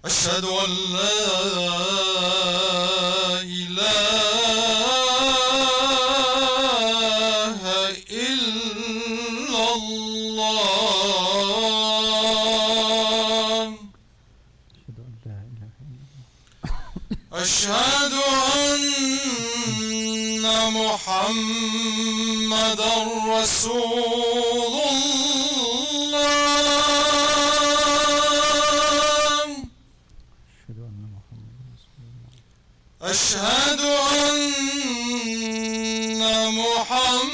أشهد أن لا إله إلا الله. أشهد أن محمدا رسول الله. أشهد أن محمدا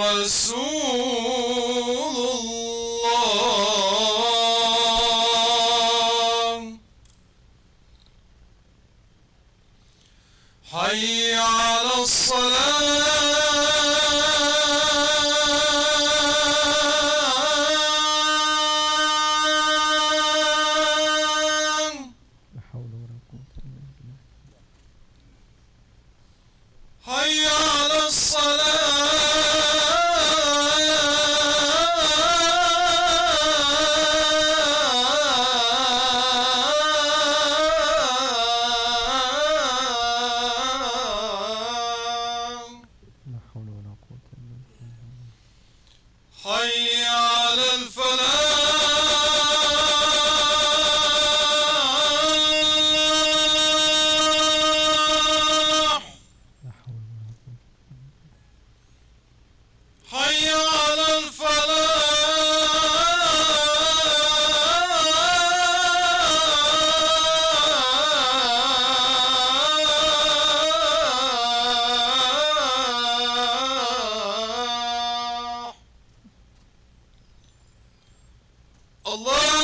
رسول الله. حي على الصلاة. حي على الصلاة. لا حول ولا قوة إلا بالله. حي على الفلاح. لا حول ولا قوة. حي على الفلاح. الله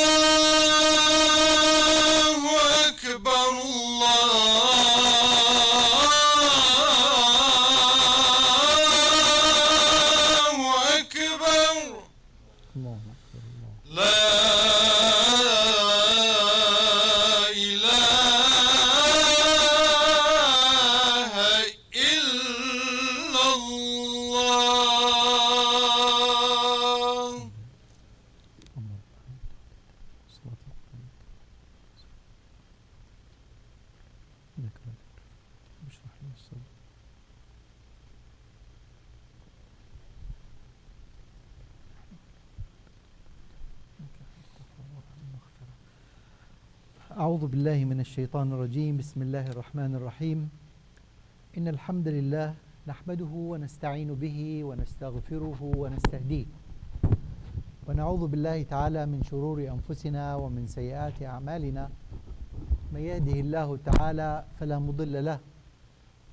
أكبر. الله أكبر. الله أكبر. الله. لا إله إلا الله. الله صلاة القيامة. إنك لا تكرف. اشرح لي الصدر. أعوذ بالله من الشيطان الرجيم. بسم الله الرحمن الرحيم. إن الحمد لله نحمده ونستعين به ونستغفره ونستهديه، ونعوذ بالله تعالى من شرور أنفسنا ومن سيئات أعمالنا. من يهده الله تعالى فلا مضل له،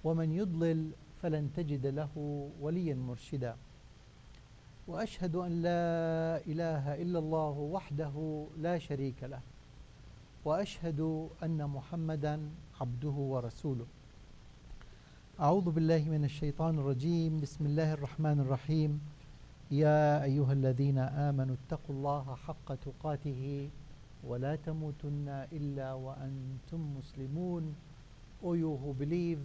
ومن يضلل فلن تجد له وليا مرشدا. وأشهد أن لا إله إلا الله وحده لا شريك له، وأشهد أن محمدا عبده ورسوله. أعوذ بالله من الشيطان الرجيم. بسم الله الرحمن الرحيم. يا أيها الذين آمنوا اتقوا الله حق تقاته ولا تموتن إلا وأنتم مسلمون. O you who believe,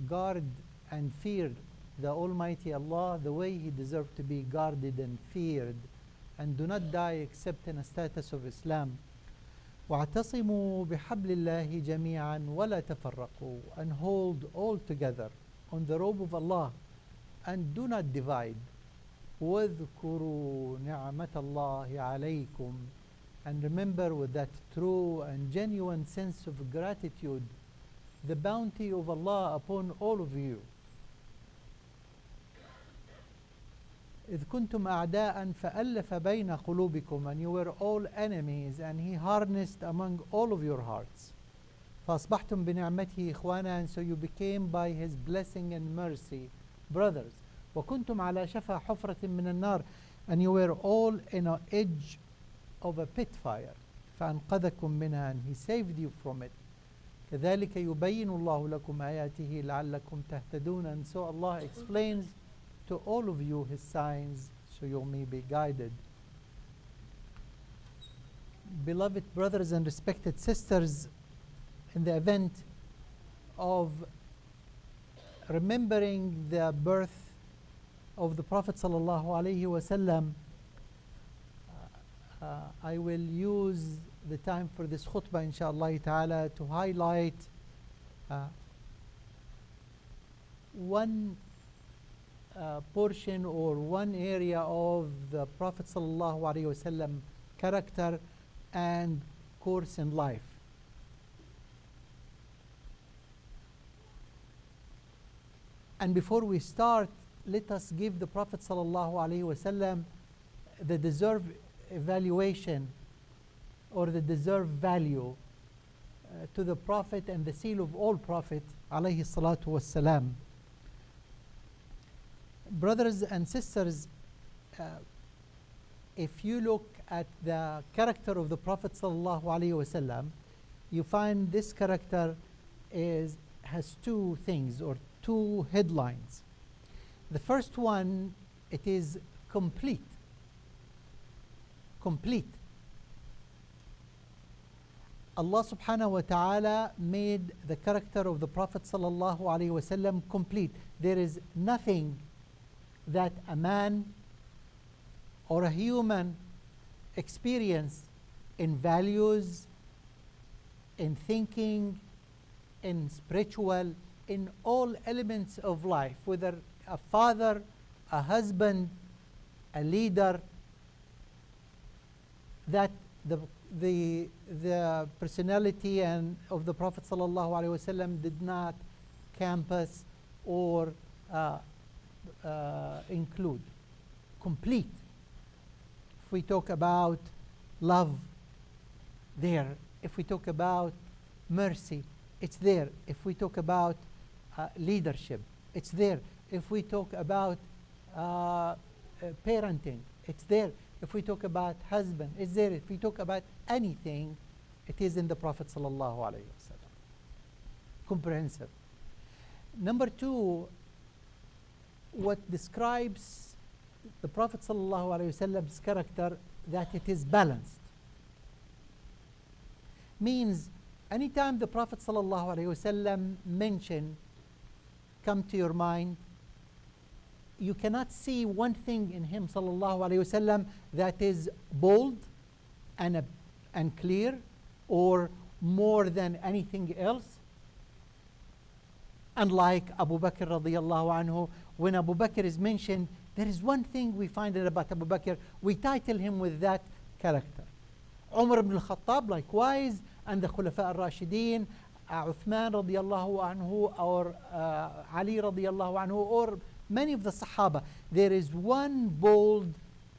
guard and fear the Almighty Allah the way He deserved to be guarded and feared, and do not die except in a status of Islam. واعتصموا بحبل الله جميعا ولا تفرقوا, and hold all together on the robe of Allah and do not divide. واذكروا نعمة الله عليكم, and remember with that true and genuine sense of gratitude the bounty of Allah upon all of you. إذ كنتم أعداء فألف بين قلوبكم, and you were all enemies and He harnessed among all of your hearts. فأصبحتم بنعمته إخوانا, and so you became by His blessing and mercy brothers. وكنتم على شفا حفرة من النار, and you were all in an edge of a pit fire. فأنقذكم منها, and He saved you from it. كذلك يبين الله لكم آياته لعلكم تهتدون, and so Allah explains to all of you His signs so you may be guided. Beloved brothers and respected sisters, in the event of remembering the birth of the Prophet sallallahu alaihi wasallam, I will use the time for this khutbah inshallah ta'ala to highlight one portion or one area of the Prophet sallallahu alaihi wasallam character and course in life. And before we start, let us give the Prophet sallallahu alaihi wasallam the deserved evaluation or the deserved value to the Prophet and the seal of all Prophet alayhi salatu wassalam. Brothers and sisters, if you look at the character of the Prophet sallallahu alaihi wasallam, you find this character has two things or two headlines. The first one, it is complete. Complete. Allah subhanahu wa ta'ala made the character of the Prophet sallallahu alaihi wasallam complete. There is nothing that a man or a human experience in values, in thinking, in spiritual, in all elements of life, whether a father, a husband, a leader, that the personality and of the Prophet sallallahu alaihi wasallam did not compass or include. Complete. If we talk about love, there. If we talk about mercy, it's there. If we talk about leadership, it's there. If we talk about parenting, it's there. If we talk about husband, it's there. If we talk about anything, it is in the Prophet sallallahu alaihi wasallam. Comprehensive. Number two, what describes the Prophet sallallahu alaihi wasallam's character, that it is balanced. Means anytime the Prophet sallallahu alaihi wasallam mention come to your mind, you cannot see one thing in him sallallahu alaihi wasallam that is bold and clear or more than anything else. Unlike Abu Bakr radiyallahu anhu, when Abu Bakr is mentioned, there is one thing we find out about Abu Bakr, we title him with that character. Umar ibn al-Khattab likewise, and the Khulafa al-Rashideen, Uthman radiyallahu anhu, or Ali radiyallahu anhu, or many of the Sahaba, there is one bold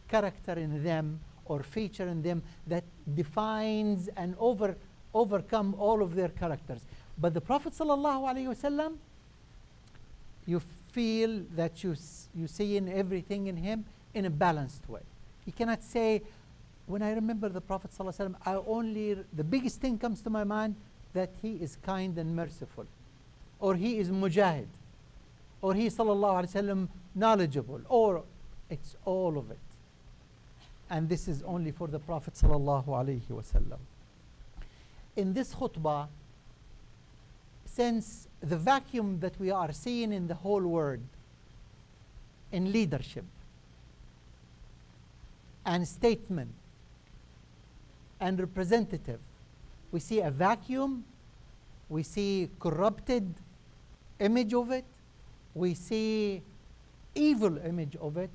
character in them or feature in them that defines and overcome all of their characters. But the Prophet sallallahu alaihi wasallam, you feel that you see in everything in him in a balanced way. You cannot say, when I remember the Prophet sallallahu alaihi wasallam, the biggest thing comes to my mind that he is kind and merciful, or he is mujahid, or he sallallahu alaihi wasallam knowledgeable, or it's all of it. And this is only for the Prophet sallallahu alaihi wasallam. In this khutbah, since the vacuum that we are seeing in the whole world in leadership and statement and representative, we see a vacuum, we see corrupted image of it, we see evil image of it.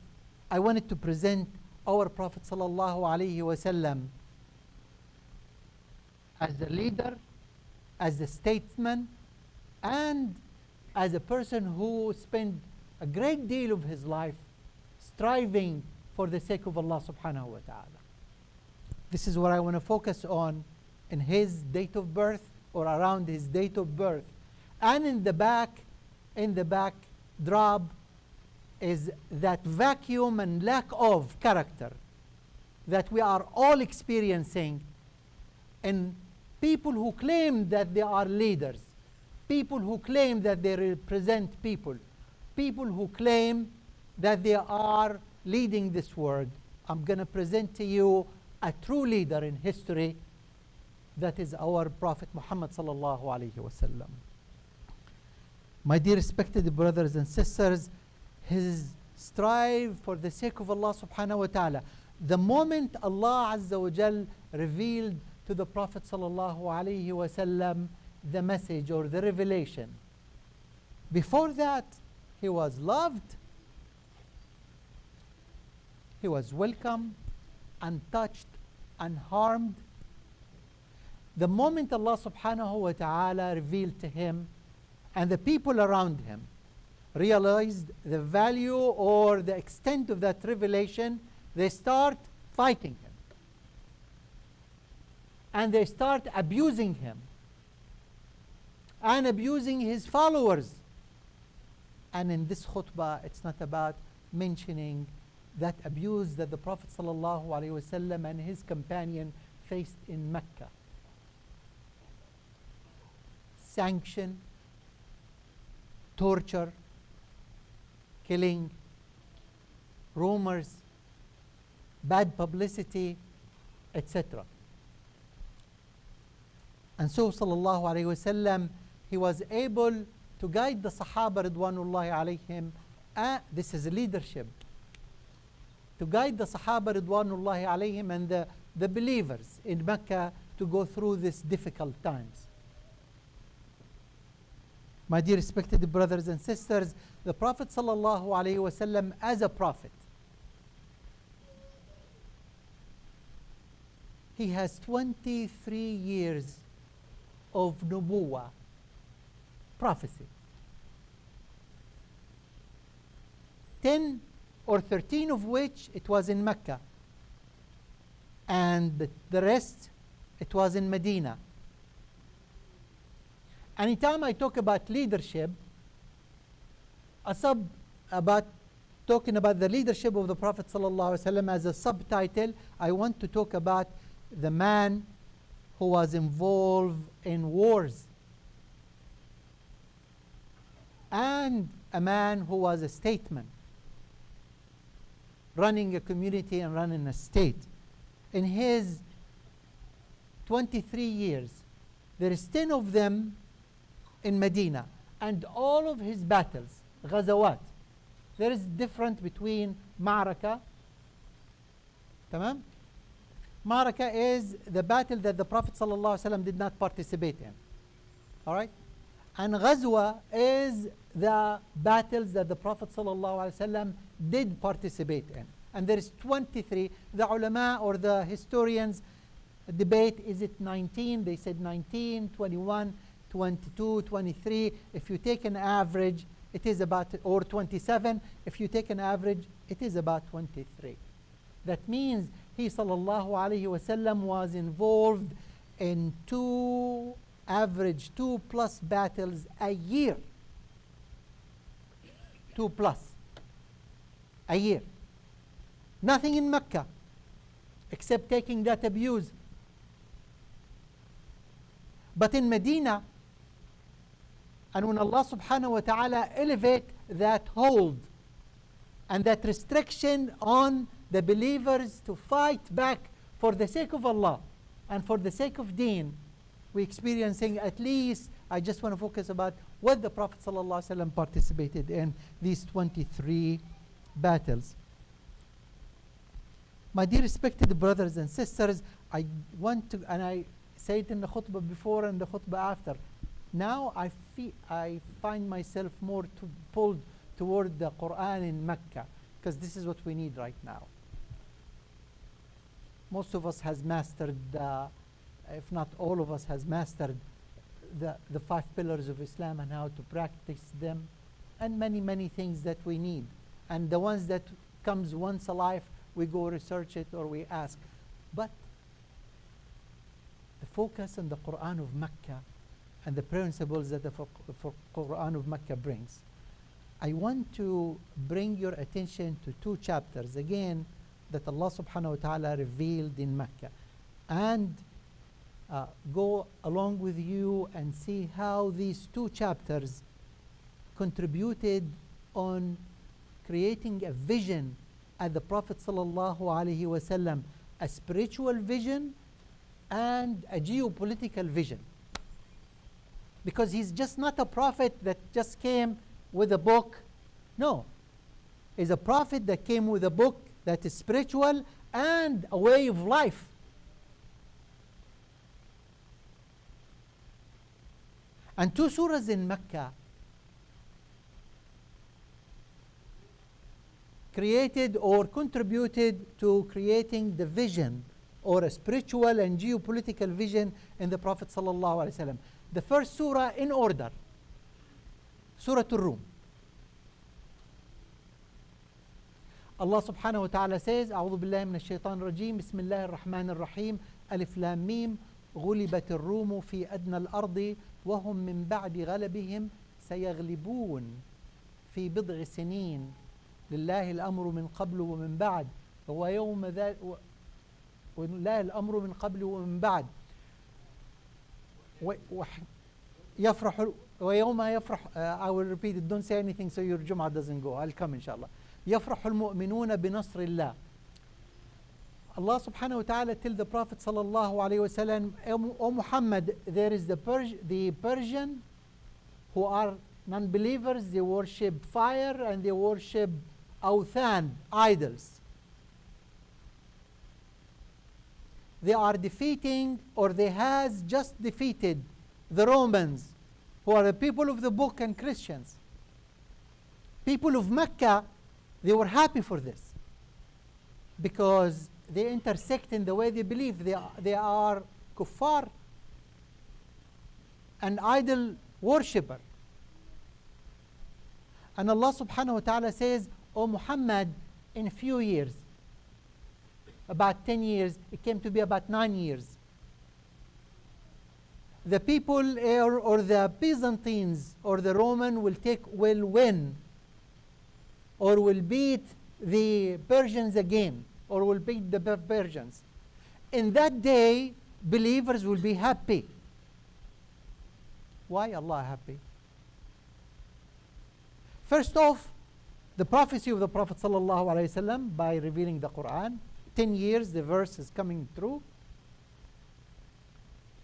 I wanted to present our Prophet sallallahu alaihi wasallam as a leader, as a statesman, and as a person who spent a great deal of his life striving for the sake of Allah subhanahu wa ta'ala. This is what I want to focus on in his date of birth or around his date of birth. And in the backdrop is that vacuum and lack of character that we are all experiencing in people who claim that they are leaders, people who claim that they represent people, people who claim that they are leading this world. I'm going to present to you a true leader in history, that is our Prophet Muhammad sallallahu alaihi wasallam. My dear respected brothers and sisters, his strive for the sake of Allah subhanahu wa ta'ala. The moment Allah Azza wa Jal revealed to the Prophet sallallahu alayhi wa sallam the message or the revelation, before that he was loved, he was welcomed, untouched, unharmed. The moment Allah subhanahu wa ta'ala revealed to him, and the people around him realized the value or the extent of that revelation, they start fighting him. And they start abusing him and abusing his followers. And in this khutbah, it's not about mentioning that abuse that the Prophet ﷺ and his companion faced in Mecca. Sanction, torture, killing, rumors, bad publicity, etc. And so sallallahu alayhi wasallam, he was able to guide the Sahaba ridwanullahi alayhim. This is leadership. To guide the Sahaba ridwanullahi alayhim and the believers in Mecca to go through these difficult times. My dear respected brothers and sisters, the Prophet sallallahu alayhi wasallam as a prophet, he has 23 years of nubuwah, prophecy. 10 or 13 of which it was in Mecca, and the rest it was in Medina. Anytime I talk about leadership, about talking about the leadership of the Prophet ﷺ as a subtitle, I want to talk about the man who was involved in wars, and a man who was a statesman, running a community and running a state. In his 23 years, there is 10 of them in Medina, and all of his battles, ghazawat. There is difference between ma'raka. Tamam? Ma'raka is the battle that the Prophet ﷺ did not participate in. All right? And ghazwa is the battles that the Prophet ﷺ did participate in. And there is 23. The ulama or the historians debate, is it 19? They said 19, 21, 22, 23. If you take an average, it is about, or 27. If you take an average, it is about 23. That means he sallallahu alayhi wasallam was involved in 2+ battles a year. 2+ a year. Nothing in Mecca except taking that abuse. But in Medina, and when Allah subhanahu wa ta'ala elevate that hold and that restriction on the believers to fight back for the sake of Allah and for the sake of deen, we're experiencing at least, I just want to focus about what the Prophet sallallahu alaihi wasallam participated in these 23 battles. My dear respected brothers and sisters, I want to, and I say it in the khutbah before and the khutbah after, now I find myself more pulled toward the Quran in Mecca, because this is what we need right now. Most of us has mastered, if not all of us has mastered the 5 pillars of Islam and how to practice them, and many things that we need. And the ones that comes once a life, we go research it or we ask. But the focus on the Quran of Mecca and the principles that the Quran of Mecca brings. I want to bring your attention to 2 chapters again that Allah subhanahu wa ta'ala revealed in Mecca, and go along with you and see how these 2 chapters contributed on creating a vision at the Prophet sallallahu alaihi wasallam, a spiritual vision and a geopolitical vision. because he's just not a prophet that just came with a book. No. He's a prophet that came with a book that is spiritual and a way of life. And 2 surahs in Mecca created or contributed to creating the vision or a spiritual and geopolitical vision in the Prophet sallallahu alaihi wasallam. The first surah in order, Surah Ar-Rum. Allah subhanahu wa ta'ala says, أعوذ بالله من الشيطان الرجيم بسم الله الرحمن الرحيم ألف لام ميم غلبت الروم في أدنى الأرض وهم من بعد غلبهم سيغلبون في بضع سنين لله الأمر من قبل ومن بعد ويوم ذا ولله الأمر من قبل ومن بعد يفرح ويوم يفرح. I will repeat it, don't say anything so your Jum'ah doesn't go. I'll come inshallah. يفرح المؤمنون بنصر الله. Allah subhanahu wa ta'ala tell the Prophet sallallahu alayhi wa sallam, O Muhammad, there is the Persian who are non-believers, they worship fire and they worship awthan, idols. They are defeating, or they has just defeated the Romans, who are the people of the book and Christians. People of Mecca, they were happy for this because they intersect in the way they believe. They are kuffar and idol worshipper. And Allah subhanahu wa ta'ala says, O Muhammad, in a few years, about 10 years, it came to be about 9 years, the people or the Byzantines or the Roman will win or will beat the Persians again, or will beat the Persians. In that day, believers will be happy. Why Allah happy? First off, the prophecy of the Prophet sallallahu alaihi wasallam by revealing the Quran. 10 years the verse is coming through.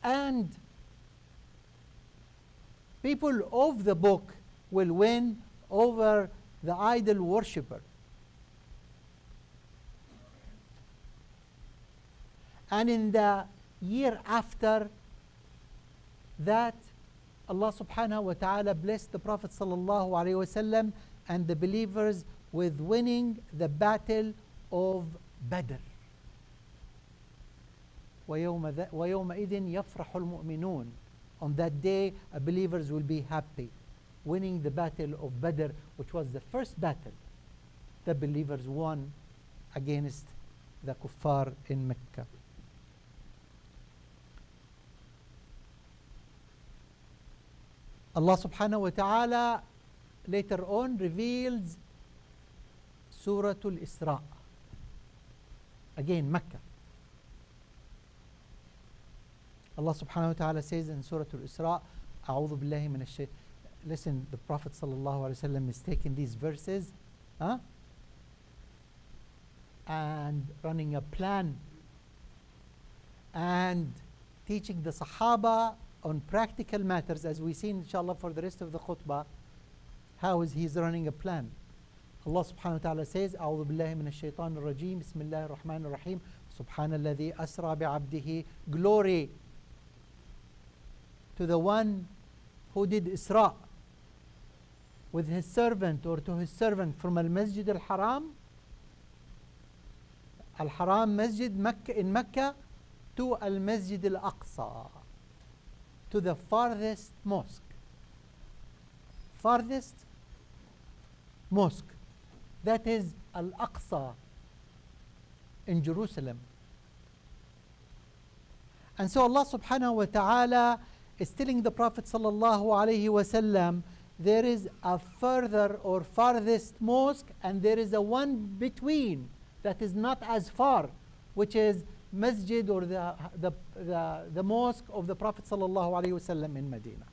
And people of the book will win over the idol worshipper. And in the year after that, Allah subhanahu wa ta'ala blessed the Prophet sallallahu alayhi wa sallam and the believers with winning the battle of Badr. وَيَوْمَئِذٍ يَفْرَحُ الْمُؤْمِنُونَ. On that day, believers will be happy, winning the battle of Badr, which was the first battle the believers won against the kuffar in Mecca. Allah subhanahu wa ta'ala later on reveals Surah Al-Isra. Again, Mecca. Allah subhanahu wa ta'ala says in Surah Al-Isra, أعوذ بالله من الشيطان. Listen, the Prophet sallallahu alaihi wasallam is taking these verses and running a plan and teaching the Sahaba on practical matters, as we see inshallah for the rest of the khutbah, how is he's running a plan. Allah subhanahu wa ta'ala says, أعوذ بالله من الشيطان الرجيم بسم الله الرحمن الرحيم سبحان الذي أسرى بعبده. Glory to the one who did Isra with his servant, or to his servant, from al-Masjid al-Haram, al-Haram Masjid in Mecca, to al-Masjid al-Aqsa, to the farthest mosque. Farthest mosque. That is Al-Aqsa in Jerusalem. And so Allah subhanahu wa ta'ala is telling the Prophet sallallahu alayhi wa sallam, there is a further or farthest mosque, and there is a one between that is not as far, which is masjid or the mosque of the Prophet sallallahu alaihi wasallam in Medina.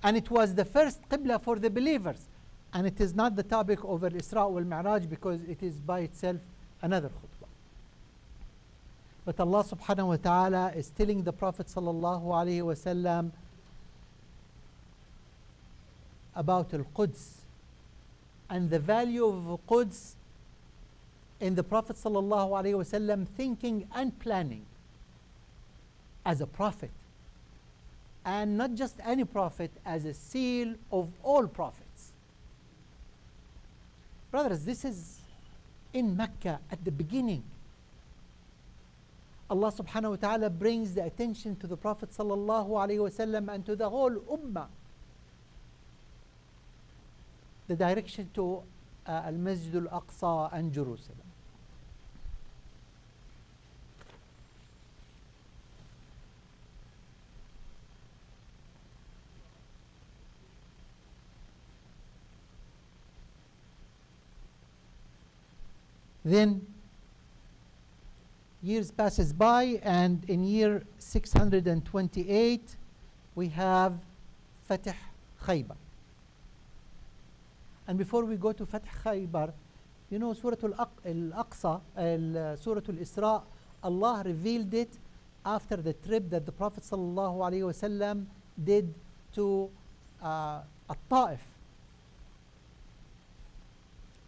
And it was the first qibla for the believers, and it is not the topic of Al-Isra wal Mi'raj because it is by itself another khutbah. But Allah subhanahu wa ta'ala is telling the Prophet sallallahu alayhi wa sallam about Al-Quds and the value of Quds in the Prophet sallallahu alayhi wa sallam thinking and planning as a prophet, and not just any prophet, as a seal of all prophets. Brothers, this is in Mecca at the beginning. Allah subhanahu wa ta'ala brings the attention to the Prophet sallallahu alayhi wa sallam and to the whole ummah, the direction to Al-Masjid Al-Aqsa and Jerusalem. Then years passes by, and in year 628 we have Fatih Khaybar. And before we go to Fatih Khaybar, you know, Surah Al-Aqsa, Surah Al-Isra, Allah revealed it after the trip that the Prophet sallallahu alaihi wasallam did to At-Ta'if.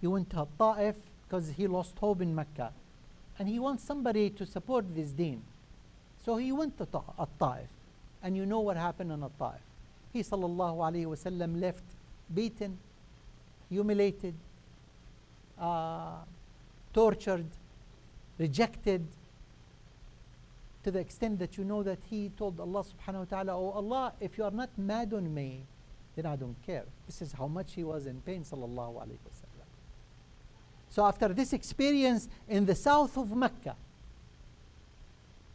He went to At-Ta'if because he lost hope in Mecca, and he wants somebody to support this deen. So he went to At-Ta'if, and you know what happened in At-Ta'if. He sallallahu alaihi wasallam left beaten, humiliated, tortured, rejected, to the extent that you know that he told Allah subhanahu wa ta'ala, "Oh Allah, if you are not mad on me, then I don't care." This is how much he was in pain, sallallahu alaihi wasallam. So after this experience in the south of Mecca,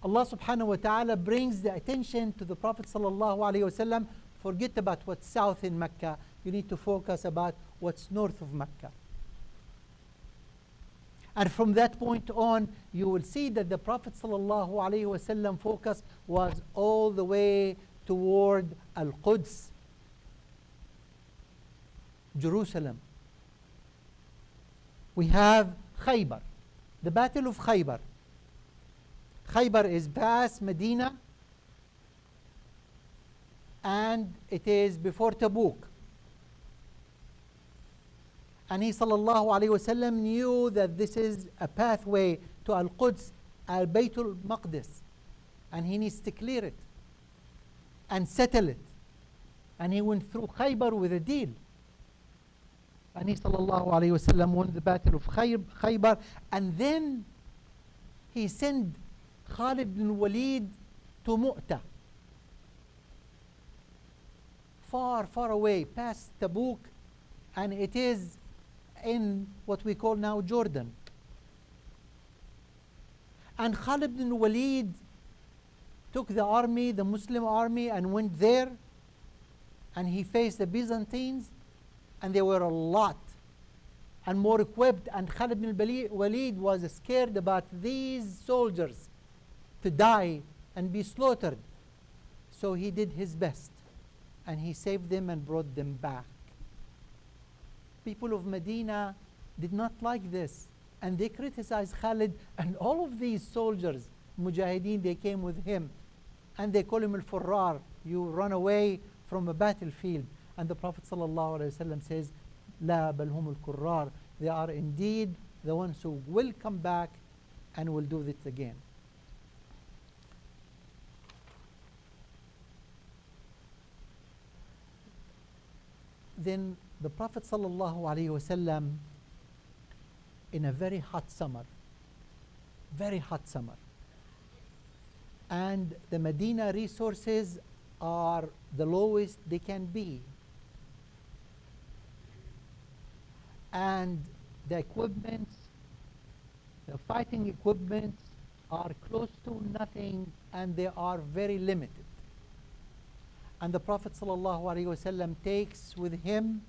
Allah subhanahu wa ta'ala brings the attention to the Prophet sallallahu alaihi wasallam, forget about what's south in Mecca, you need to focus about what's north of Mecca. And from that point on, you will see that the Prophet sallallahu alaihi wasallam focus was all the way toward Al-Quds, Jerusalem. We have Khaybar, the Battle of Khaybar. Khaybar is past Medina, and it is before Tabuk. And he sallallahu alayhi wasallam knew that this is a pathway to Al-Quds, Al-Baytul Maqdis, and he needs to clear it and settle it. And he went through Khaybar with a deal. And he sallallahu alayhi wasallam won the battle of Khaybar, and then he sent Khalid bin Walid to Mu'tah, far, far away, past Tabuk, and it is in what we call now Jordan. And Khalid bin Walid took the army, the Muslim army, and went there, and he faced the Byzantines, and they were a lot and more equipped, and Khalid bin Walid was scared about these soldiers to die and be slaughtered. So he did his best, and he saved them and brought them back. People of Medina did not like this, and they criticized Khalid and all of these soldiers, Mujahideen, they came with him, and they call him Al-Furrar, you run away from a battlefield. And the Prophet ﷺ says, La bal hum al-Qurrar, they are indeed the ones who will come back and will do this again. Then the Prophet ﷺ, in a very hot summer, and the Medina resources are the lowest they can be, and the equipment, the fighting equipment, are close to nothing, and they are very limited. And the Prophet ﷺ takes with him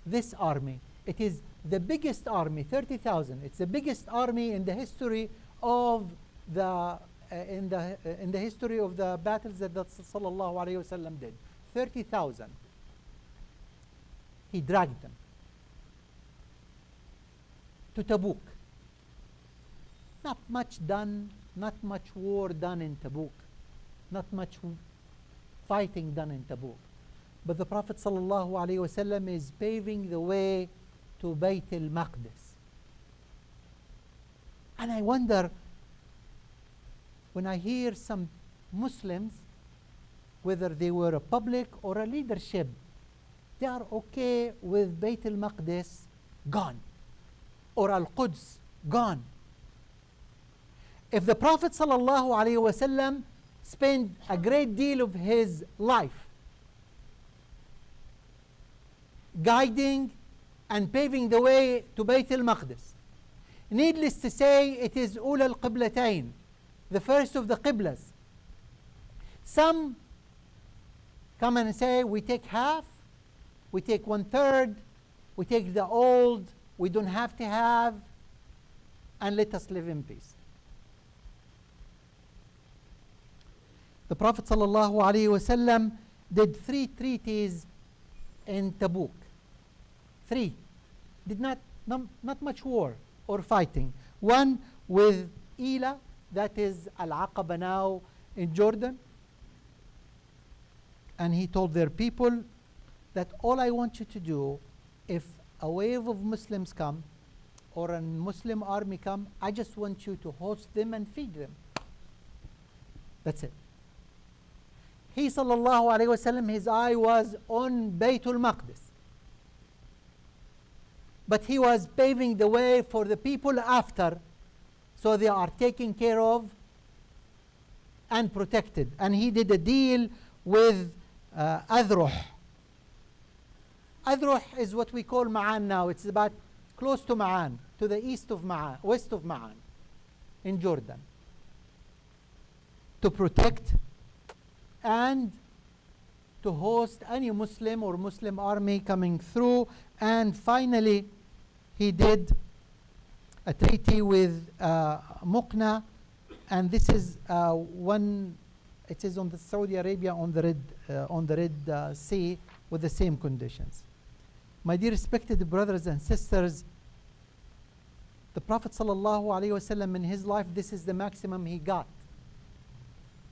this army. It is the biggest army, 30,000. It's the biggest army in the history of the in the history of the battles that ﷺ did. 30,000. He dragged them to Tabuk. not much done, not much war done in Tabuk, not much fighting done in Tabuk. But the Prophet ﷺ is paving the way to Bayt al-Maqdis. And I wonder, when I hear some Muslims, whether they were a public or a leadership, they are okay with Bayt al-Maqdis gone, or Al-Quds gone. If the Prophet ﷺ spent a great deal of his life guiding and paving the way to Bayt al-Maqdis, needless to say, it is Ula al-Qiblatayn, the first of the Qiblas. Some come and say, we take half, we take 1/3, we take the old, we don't have to have, and let us live in peace. The Prophet ﷺ did 3 treaties in Tabuk. 3. Did not much war or fighting. One with Ila, that is Al-Aqaba now in Jordan. And he told their people that all I want you to do, if a wave of Muslims come or a Muslim army come, I just want you to host them and feed them. That's it. He sallallahu alayhi wasallam, his eye was on Baytul Maqdis. But he was paving the way for the people after, so they are taken care of and protected. And he did a deal with Adruh. Adruh is what we call Ma'an now. It's about close to Ma'an, to the east of Ma'an, west of Ma'an, in Jordan, to protect and to host any Muslim or Muslim army coming through. And finally, he did a treaty with Muqna, and this is one. It is on the Saudi Arabia on the Red Sea with the same conditions. My dear respected brothers and sisters, the Prophet ﷺ in his life, this is the maximum he got.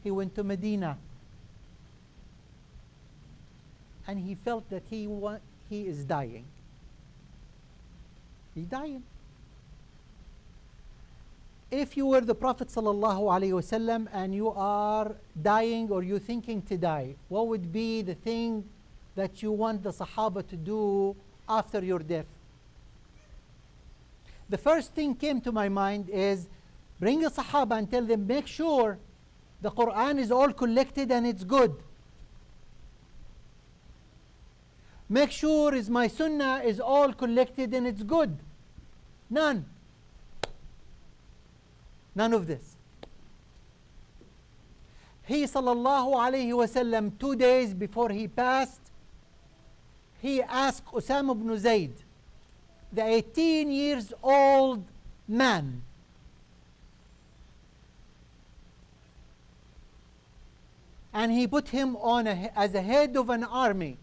He went to Medina, and he felt that he is dying. He's dying. If you were the Prophet ﷺ and you are dying or you're thinking to die, what would be the thing that you want the Sahaba to do after your death? The first thing came to my mind is bring the Sahaba and tell them, make sure the Quran is all collected and it's good. Make sure is my Sunnah is all collected and it's good. None of this. He sallallahu alayhi wasallam, 2 days before he passed, he asked Usama ibn Zayd, the 18 years old man, and he put him on as a head of an army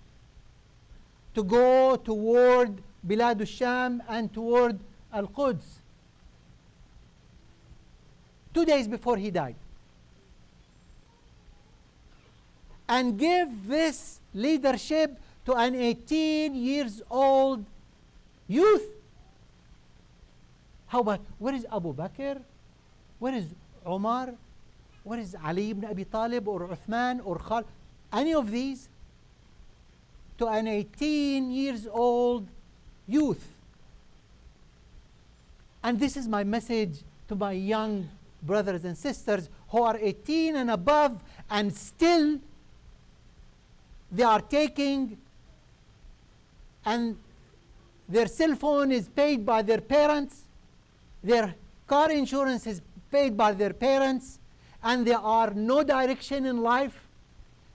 to go toward Bilad al-Sham and toward Al-Quds. 2 days before he died. And give this leadership to an 18 years old youth. How about, where is Abu Bakr? Where is Umar? Where is Ali ibn Abi Talib or Uthman or Khalid? Any of these? To an 18 years old youth. And this is my message to my young brothers and sisters who are 18 and above, and still they are taking, and their cell phone is paid by their parents, their car insurance is paid by their parents, and there are no direction in life,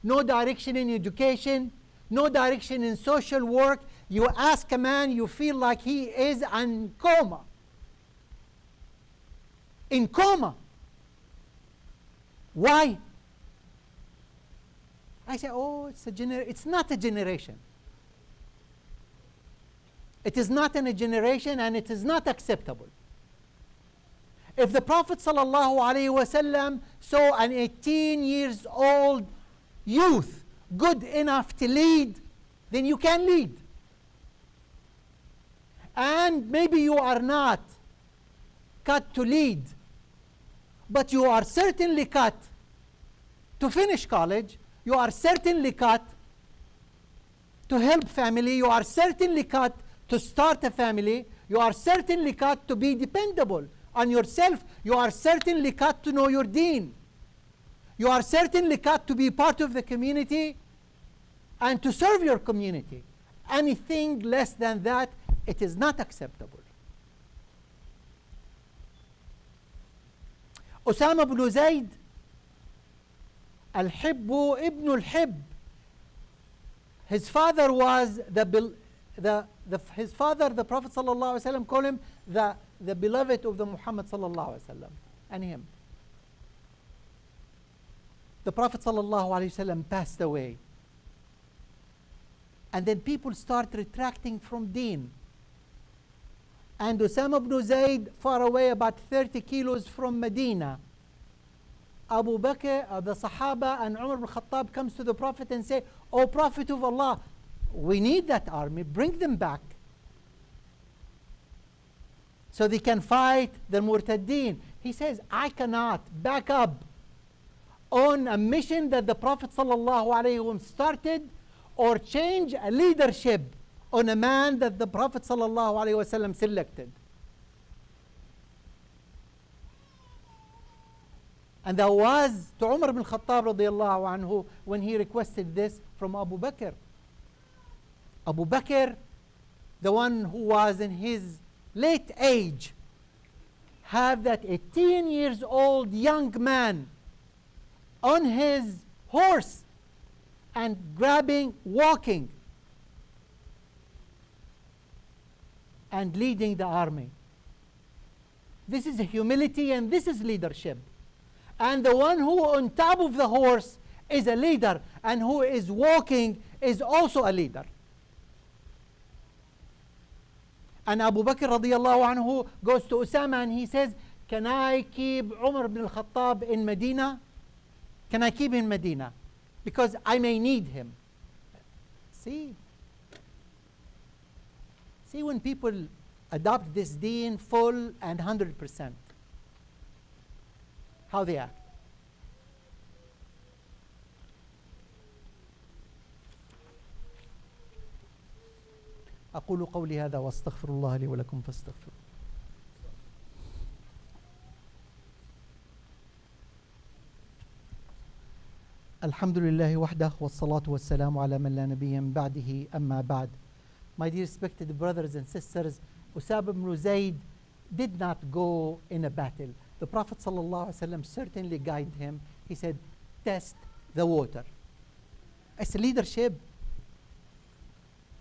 no direction in education, no direction in social work. You ask a man, you feel like he is in coma. In coma. Why? I say, oh, it's not a generation. It is not in a generation, and it is not acceptable. If the Prophet sallallahu alaihi wasallam saw an 18 years old youth good enough to lead, then you can lead. And maybe you are not cut to lead, but you are certainly cut to finish college. You are certainly cut to help family. You are certainly cut to start a family. You are certainly cut to be dependable on yourself. You are certainly cut to know your deen. You are certainly cut to be part of the community and to serve your community. Anything less than that, it is not acceptable. Osama ibn Zayd, al-Hibbu ibn al-Hib. His father was his father, the Prophet sallallahu alaihi wasallam, called him the beloved of the Muhammad sallallahu alaihi wasallam, and him. The Prophet sallallahu alaihi wasallam passed away, and then people start retracting from deen. And Osama ibn Zayd, far away, about 30 kilos from Medina, Abu Bakr, the Sahaba, and Umar ibn Khattab comes to the Prophet and say, "O Prophet of Allah, we need that army, bring them back so they can fight the Murtaddeen." He says, "I cannot back up on a mission that the Prophet sallallahu alaihi wasallam started, or change a leadership on a man that the Prophet sallallahu alaihi wasallam selected." And that was to Umar ibn Khattab radiallahu anhu when he requested this from Abu Bakr. Abu Bakr, the one who was in his late age, have that 18 years old young man on his horse and walking and leading the army. This is humility and this is leadership. And the one who on top of the horse is a leader, and who is walking is also a leader. And Abu Bakr radiallahu anhu goes to Osama and he says, "Can I keep Umar ibn al-Khattab in Medina? Can I keep him in Medina? Because I may need him." See when people adopt this deen full and 100%, how they act. أقول قولي هذا وأستغفر الله لي ولكم فاستغفروه. الحمد لله وحده والصلاة والسلام على من لا نبي بعده أما بعد. My dear respected brothers and sisters, Osama ibn Zayd did not go in a battle. The Prophet sallallahu alaihi wasallam certainly guided him. He said, "Test the water." It's leadership.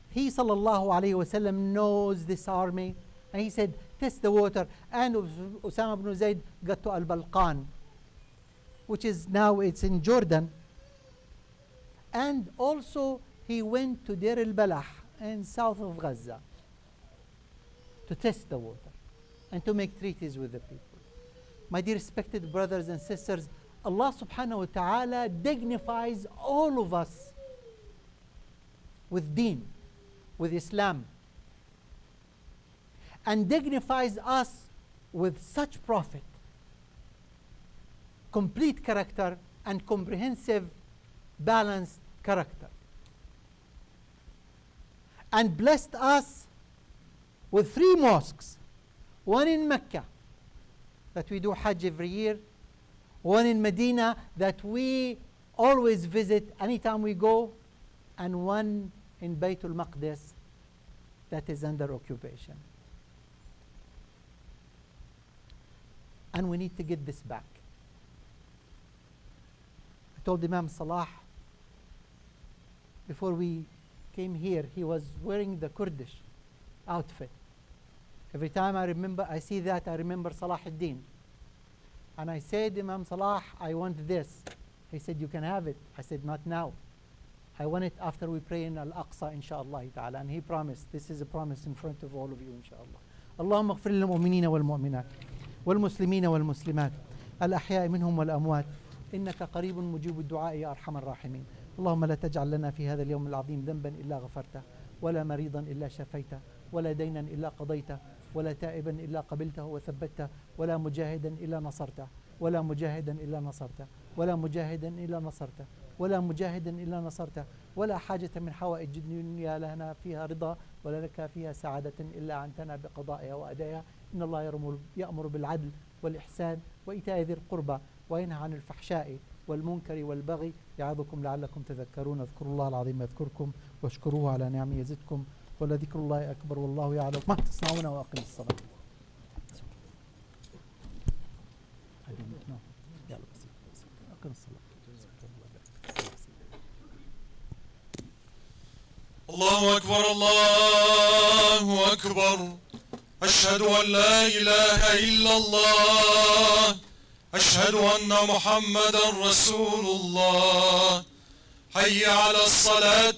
He sallallahu alaihi wasallam knows this army, and he said, "Test the water." And Osama ibn Zayd got to Al-Balqan, which is now it's in Jordan. And also he went to Deir al-Balah in south of Gaza to test the water and to make treaties with the people. My dear respected brothers and sisters, Allah subhanahu wa ta'ala dignifies all of us with deen, with Islam, and dignifies us with such prophet, complete character and comprehensive, balanced character, and blessed us with 3 mosques, one in Mecca that we do Hajj every year, one in Medina that we always visit anytime we go, and one in Baytul Maqdis that is under occupation. And we need to get this back. I told Imam Salah before we came here, he was wearing the Kurdish outfit. Every time I see that, I remember Salah ad-Din. And I said, "Imam Salah, I want this." He said, "You can have it." I said, "Not now. I want it after we pray in Al-Aqsa, inshallah ta'ala." And he promised. This is a promise in front of all of you, inshallah. اللهم اغفر للمؤمنين والمؤمنات والمسلمين والمسلمات الأحياء منهم والأموات، إنك قريب مجيب الدعاء يا أرحم الراحمين. اللهم لا تجعل لنا في هذا اليوم العظيم ذنبا إلا غفرته، ولا مريضا إلا شفيته، ولا دينا إلا قضيته، ولا تائبا إلا قبلته وثبته، ولا مجاهدا إلا نصرته، ولا مجاهدا إلا نصرته، ولا مجاهدا إلا نصرته، ولا مجاهدا إلا نصرته، ولا حاجة من حوائج الدنيا لنا فيها رضا ولا لك فيها سعادة إلا عنتنا بقضائها وأدائها. إن الله يأمر بالعدل والإحسان وإيتاء ذي القربى وينهى عن الفحشاء والمنكر والبغي يعظكم لعلكم تذكرون. اذكروا الله العظيم يذكركم واشكروه على نعمه يزدكم ولذكر الله أكبر والله يعلم ما تصنعون. وأقم الصلاة. أقم الصلاة. الله أكبر الله أكبر. أشهد أن لا إله إلا الله. أشهد أن محمدا رسول الله. حي على الصلاة.